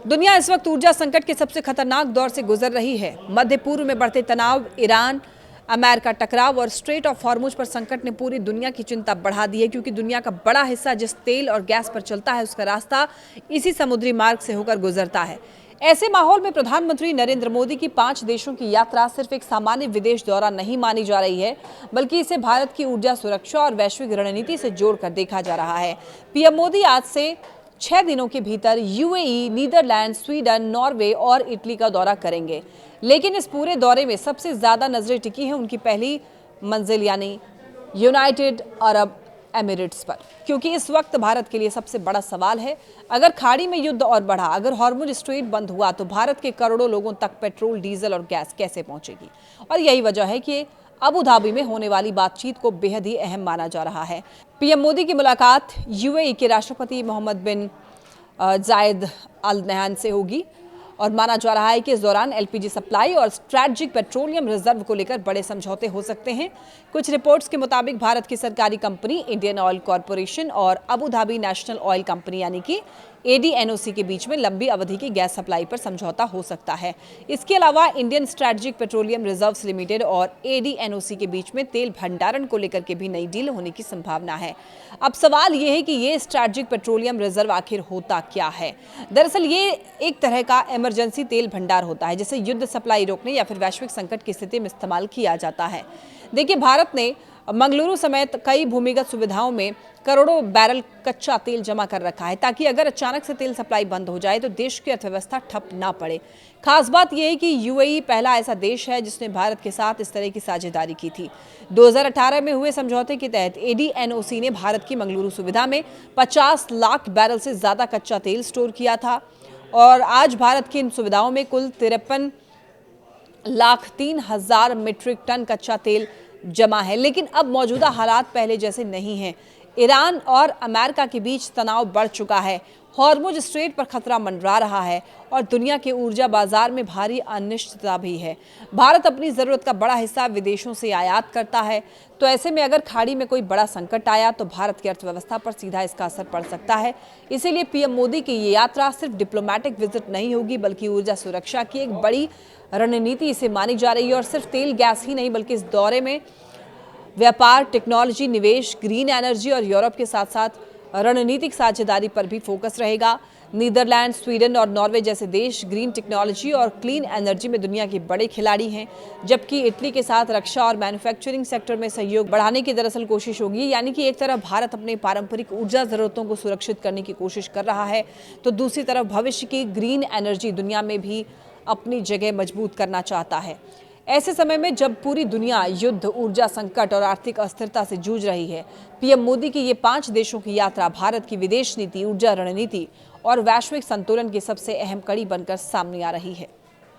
दुनिया इस वक्त ऊर्जा संकट के सबसे खतरनाक दौर से गुजर रही है। मध्य पूर्व में बढ़ते तनाव, ईरान अमेरिका टकराव और स्ट्रेट ऑफ हॉर्मुज पर संकट ने पूरी दुनिया की चिंता बढ़ा दी है, क्योंकि दुनिया का बड़ा हिस्सा जिस तेल और गैस पर चलता है उसका रास्ता इसी समुद्री मार्ग से होकर गुजरता है। ऐसे माहौल में प्रधानमंत्री नरेंद्र मोदी की 5 देशों की यात्रा सिर्फ एक सामान्य विदेश दौरा नहीं मानी जा रही है, बल्कि इसे भारत की ऊर्जा सुरक्षा और वैश्विक रणनीति से जोड़कर देखा जा रहा है। पीएम मोदी आज से 6 दिनों के भीतर यूएई, नीदरलैंड, स्वीडन, नॉर्वे और इटली का दौरा करेंगे। लेकिन इस पूरे दौरे में सबसे ज्यादा नजरें टिकी हैं उनकी पहली मंजिल यानी यूनाइटेड अरब एमिरेट्स पर, क्योंकि इस वक्त भारत के लिए सबसे बड़ा सवाल है, अगर खाड़ी में युद्ध और बढ़ा, अगर हॉर्मुज स्ट्रेट बंद हुआ तो भारत के करोड़ों लोगों तक पेट्रोल, डीजल और गैस कैसे पहुंचेगी। और यही वजह है कि अबू धाबी में होने वाली बातचीत को बेहद ही अहम माना जा रहा है। पीएम मोदी की मुलाकात यूएई के राष्ट्रपति मोहम्मद बिन जायद अल नहयान से होगी और माना जा रहा है कि इस दौरान एलपीजी सप्लाई और स्ट्रैटेजिक पेट्रोलियम रिजर्व को लेकर बड़े समझौते हो सकते हैं। कुछ रिपोर्ट्स के मुताबिक भारत की सरकारी कंपनी इंडियन ऑयल कॉरपोरेशन और Abu Dhabi national oil company यानी कि एडीएनओसी के बीच में लंबी अवधि की गैस सप्लाई पर समझौता हो सकता है। इसके अलावा Indian strategic petroleum reserves limited और एडीएनओसी के बीच में तेल भंडारण को लेकर के भी नई डील होने की संभावना है। अब सवाल ये है कि ये स्ट्रैटेजिक पेट्रोलियम रिजर्व आखिर होता क्या है। दरअसल ये एक तरह का इमरजेंसी तेल भंडार होता है, जिसे युद्ध, सप्लाई रोकने या फिर वैश्विक संकट की स्थिति में इस्तेमाल किया जाता है। देखिए, भारत ने मंगलुरु समेत कई भूमिगत सुविधाओं में करोड़ों बैरल कच्चा तेल जमा कर रखा है, ताकि अगर अचानक से तेल सप्लाई बंद हो जाए तो देश की अर्थव्यवस्था ठप ना पड़े। खास बात यह है कि यूएई पहला ऐसा देश है जिसने भारत के साथ इस तरह की साझेदारी की थी। 2018 में हुए समझौते के तहत एडीएनओसी ने भारत की मंगलुरु सुविधा में 50 लाख बैरल से ज्यादा कच्चा तेल स्टोर किया था और आज भारत की इन सुविधाओं में कुल 53,03,000 मीट्रिक टन कच्चा तेल जमा है। लेकिन अब मौजूदा हालात पहले जैसे नहीं हैं। ईरान और अमेरिका के बीच तनाव बढ़ चुका है, हॉर्मुज स्ट्रेट पर खतरा मंडरा रहा है और दुनिया के ऊर्जा बाजार में भारी अनिश्चितता भी है। भारत अपनी जरूरत का बड़ा हिस्सा विदेशों से आयात करता है, तो ऐसे में अगर खाड़ी में कोई बड़ा संकट आया तो भारत की अर्थव्यवस्था पर सीधा इसका असर पड़ सकता है। इसीलिए पीएम मोदी की ये यात्रा सिर्फ डिप्लोमेटिक विजिट नहीं होगी, बल्कि ऊर्जा सुरक्षा की एक बड़ी रणनीति इसे मानी जा रही है। और सिर्फ तेल गैस ही नहीं, बल्कि इस दौरे में व्यापार, टेक्नोलॉजी, निवेश, ग्रीन एनर्जी और यूरोप के साथ साथ रणनीतिक साझेदारी पर भी फोकस रहेगा। नीदरलैंड, स्वीडन और नॉर्वे जैसे देश ग्रीन टेक्नोलॉजी और क्लीन एनर्जी में दुनिया के बड़े खिलाड़ी हैं, जबकि इटली के साथ रक्षा और मैन्युफैक्चरिंग सेक्टर में सहयोग बढ़ाने की दरअसल कोशिश होगी। यानी कि एक तरफ भारत अपने पारंपरिक ऊर्जा जरूरतों को सुरक्षित करने की कोशिश कर रहा है, तो दूसरी तरफ भविष्य की ग्रीन एनर्जी दुनिया में भी अपनी जगह मजबूत करना चाहता है। ऐसे समय में जब पूरी दुनिया युद्ध, ऊर्जा संकट और आर्थिक अस्थिरता से जूझ रही है, पीएम मोदी की ये 5 देशों की यात्रा भारत की विदेश नीति, ऊर्जा रणनीति और वैश्विक संतुलन की सबसे अहम कड़ी बनकर सामने आ रही है।